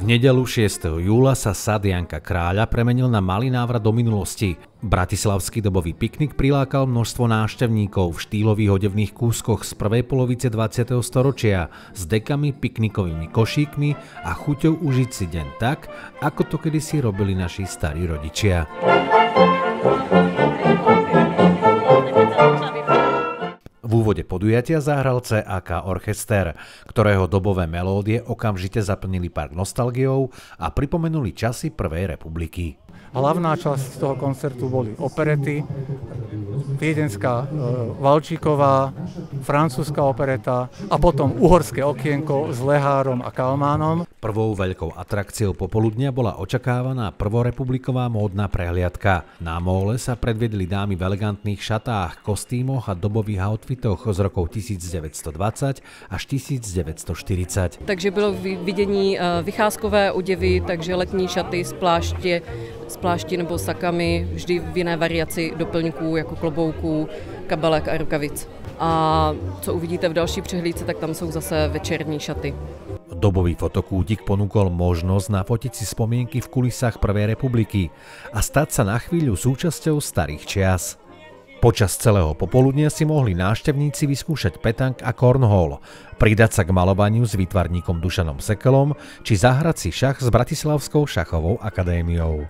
V nedeľu 6. júla sa sad Janka Kráľa premenil na malý návrat do minulosti. Bratislavský dobový piknik prilákal množstvo návštevníkov v štýlových odevných kúskoch z prvej polovice 20. storočia s dekami, piknikovými košíkmi a chuťou užiť si deň tak, ako to kedysi robili naši starí rodičia. V úvode podujatia zahral CAK orchester, ktorého dobové melódie okamžite zaplnili park nostalgiou a pripomenuli časy Prvej republiky. Hlavná časť toho koncertu boli operety, viedenská Valčíková, francúzska opereta a potom Uhorské okienko s Lehárom a Kalmánom. Prvou veľkou atrakciou popoludnia bola očakávaná prvorepubliková módna prehliadka. Na móle sa predviedli dámy v elegantných šatách, kostýmoch a dobových outfitoch z rokov 1920 až 1940. Takže bylo vidění vycházkové oděvy, takže letní šaty z plášti nebo sakami, vždy v jiné variaci doplňků jako klobouků, kabelek a rukavic. A co uvidíte v další přehlídce, tak tam jsou zase večerní šaty. Dobový fotokútik ponúkol možnosť nafotiť si spomienky v kulisách Prvej republiky a stať sa na chvíľu súčasťou starých čias. Počas celého popoludnia si mohli návštevníci vyskúšať petank a cornhole, pridať sa k malovaniu s výtvarníkom Dušanom Sekelom či zahrať si šach s Bratislavskou šachovou akadémiou.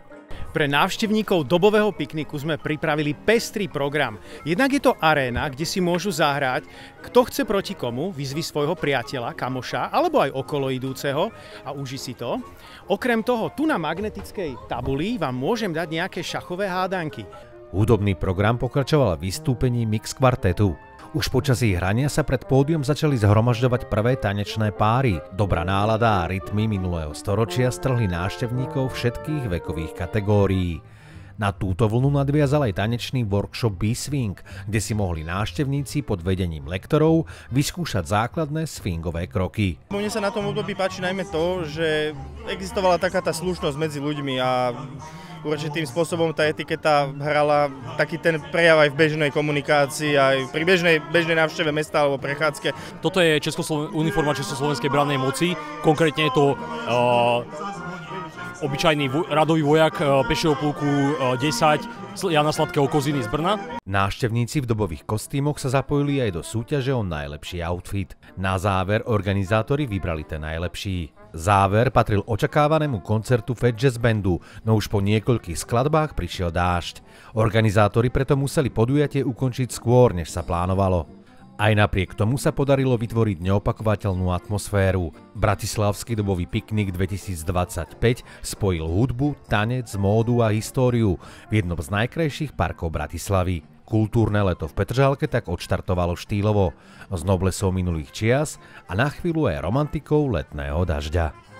Pre návštevníkov dobového pikniku sme pripravili pestrý program. Jednak je to aréna, kde si môžu zahrať, kto chce proti komu, vyzvi svojho priateľa, kamoša, alebo aj okolo idúceho a uži si to. Okrem toho, tu na magnetickej tabuli vám môžem dať nejaké šachové hádanky. Hudobný program pokračoval vystúpením mix kvartetu. Už počas ich hrania sa pred pódium začali zhromažďovať prvé tanečné páry. Dobrá nálada a rytmy minulého storočia strhli návštevníkov všetkých vekových kategórií. Na túto vlnu nadviazal aj tanečný workshop B-swing, kde si mohli návštevníci pod vedením lektorov vyskúšať základné swingové kroky. Mne sa na tom období páči najmä to, že existovala taká tá slušnosť medzi ľuďmi a určitým spôsobom tá etiketa hrala taký ten prejav aj v bežnej komunikácii, aj pri bežnej návšteve mesta alebo prechádzke. Toto je uniforma Československej brannej moci, konkrétne je to obyčajný radový vojak pešieho pluku 10 Jana Sladkého Koziny z Brna. Návštevníci v dobových kostýmoch sa zapojili aj do súťaže o najlepší outfit. Na záver organizátori vybrali ten najlepší. Záver patril očakávanému koncertu Fat Jazz Bandu, no už po niekoľkých skladbách prišiel dážď. Organizátori preto museli podujatie ukončiť skôr, než sa plánovalo. Aj napriek tomu sa podarilo vytvoriť neopakovateľnú atmosféru. Bratislavský dobový piknik 2025 spojil hudbu, tanec, módu a históriu v jednom z najkrajších parkov Bratislavy. Kultúrne leto v Petržalke tak odštartovalo štýlovo, s noblesou minulých čias a na chvíľu aj romantikou letného dažďa.